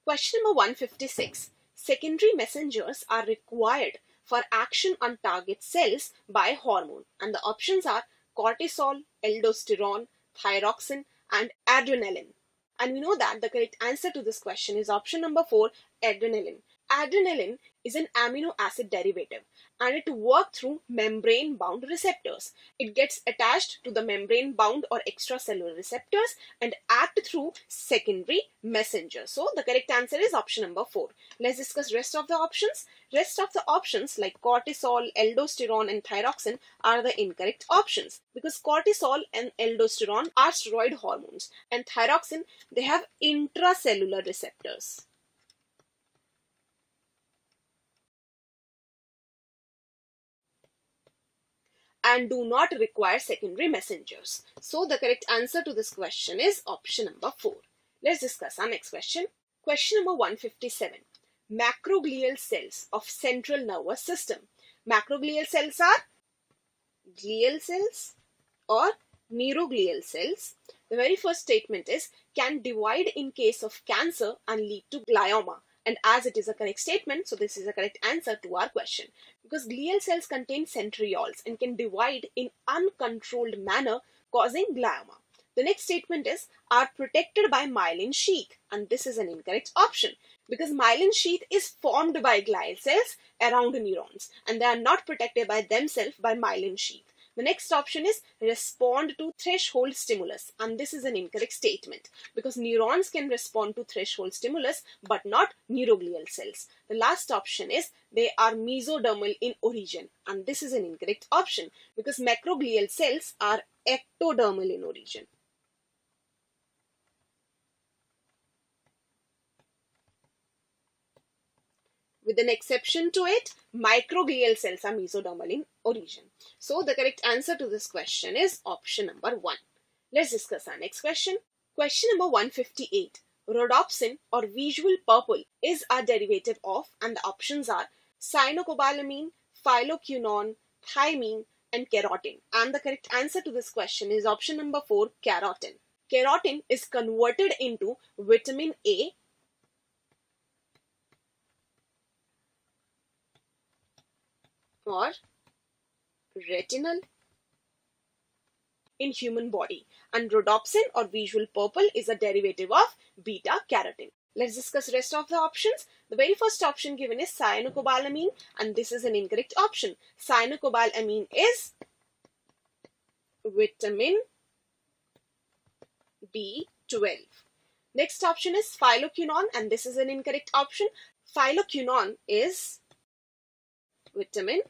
Question number 156. Secondary messengers are required for action on target cells by hormone, and the options are cortisol, aldosterone, thyroxine and adrenaline. And we know that the correct answer to this question is option number 4, adrenaline. Adrenaline is an amino acid derivative and it works through membrane bound receptors. It gets attached to the membrane bound or extracellular receptors and act through secondary messengers. So the correct answer is option number 4. Let's discuss rest of the options. Rest of the options like cortisol, aldosterone and thyroxine are the incorrect options because cortisol and aldosterone are steroid hormones and thyroxine, they have intracellular receptors and do not require secondary messengers. So the correct answer to this question is option number 4. Let's discuss our next question. Question number 157. Macroglial cells of central nervous system. Macroglial cells are glial cells or neuroglial cells. The very first statement is can divide in case of cancer and lead to glioma. And as it is a correct statement, so this is a correct answer to our question. Because glial cells contain centrioles and can divide in uncontrolled manner, causing glioma. The next statement is are protected by myelin sheath, and this is an incorrect option because myelin sheath is formed by glial cells around neurons and they are not protected by themselves by myelin sheath. The next option is respond to threshold stimulus, and this is an incorrect statement because neurons can respond to threshold stimulus but not neuroglial cells. The last option is they are mesodermal in origin, and this is an incorrect option because macroglial cells are ectodermal in origin. With an exception to it, microglial cells are mesodermal in origin. So the correct answer to this question is option number 1. Let's discuss our next question. Question number 158. Rhodopsin or visual purple is a derivative of, and the options are cyanocobalamin, phylloquinone, thymine and keratin. And the correct answer to this question is option number 4, keratin. Keratin is converted into vitamin A or retinol in human body, and rhodopsin or visual purple is a derivative of beta carotene. Let's discuss rest of the options. The very first option given is cyanocobalamin, and this is an incorrect option. Cyanocobalamin is vitamin B12. Next option is phylloquinone, and this is an incorrect option. Phylloquinone is vitamin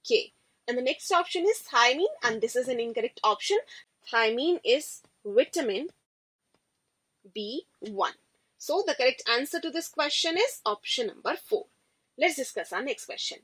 K. And the next option is thymine, and this is an incorrect option. Thymine is vitamin B1. So the correct answer to this question is option number 4. Let's discuss our next question.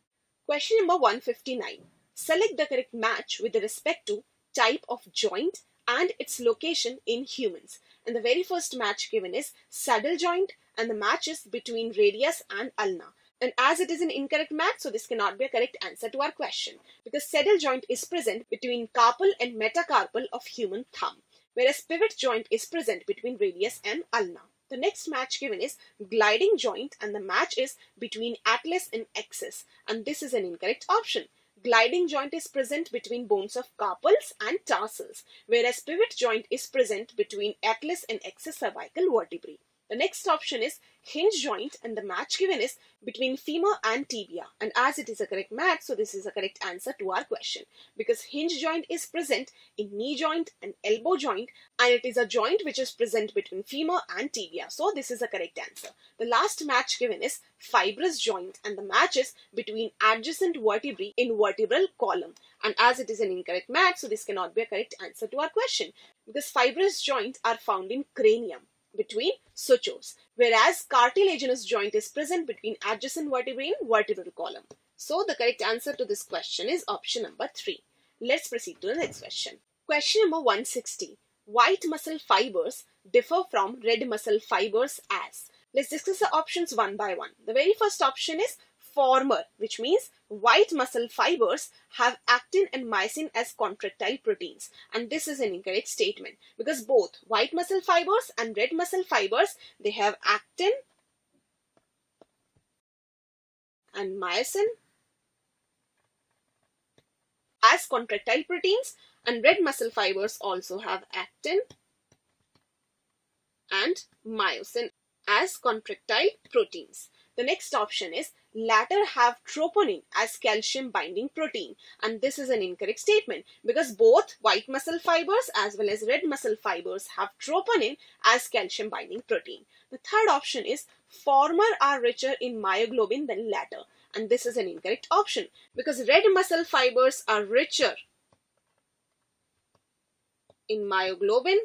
Question number 159. Select the correct match with respect to type of joint and its location in humans. And the very first match given is saddle joint, and the match is between radius and ulna. And as it is an incorrect match, so this cannot be a correct answer to our question because saddle joint is present between carpal and metacarpal of human thumb, whereas pivot joint is present between radius and ulna. The next match given is gliding joint, and the match is between atlas and axis, and this is an incorrect option. Gliding joint is present between bones of carpals and tarsals, whereas pivot joint is present between atlas and axis cervical vertebrae. The next option is hinge joint, and the match given is between femur and tibia, and as it is a correct match, so this is a correct answer to our question because hinge joint is present in knee joint and elbow joint, and it is a joint which is present between femur and tibia, so this is a correct answer. The last match given is fibrous joint, and the match is between adjacent vertebrae in vertebral column, and as it is an incorrect match, so this cannot be a correct answer to our question because fibrous joints are found in cranium between sutures, whereas cartilaginous joint is present between adjacent vertebrae in vertebral column. So the correct answer to this question is option number 3. Let's proceed to the next question. Question number 160. White muscle fibers differ from red muscle fibers as. Let's discuss the options one by one. The very first option is former, which means white muscle fibers have actin and myosin as contractile proteins, and this is an incorrect statement because both white muscle fibers and red muscle fibers, they have actin and myosin as contractile proteins, and red muscle fibers also have actin and myosin as contractile proteins. The next option is latter have troponin as calcium binding protein, and this is an incorrect statement because both white muscle fibers as well as red muscle fibers have troponin as calcium binding protein. The third option is former are richer in myoglobin than latter, and this is an incorrect option because red muscle fibers are richer in myoglobin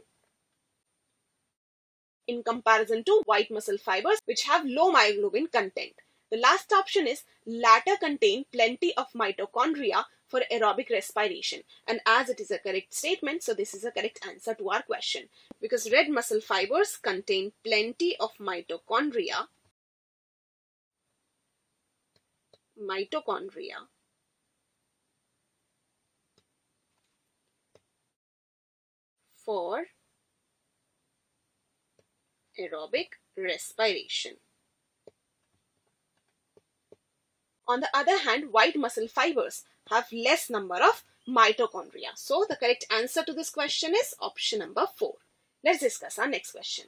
in comparison to white muscle fibers which have low myoglobin content. The last option is latter contain plenty of mitochondria for aerobic respiration, and as it is a correct statement, so this is a correct answer to our question because red muscle fibers contain plenty of mitochondria for aerobic respiration. On the other hand, white muscle fibers have less number of mitochondria. So the correct answer to this question is option number 4. Let's discuss our next question.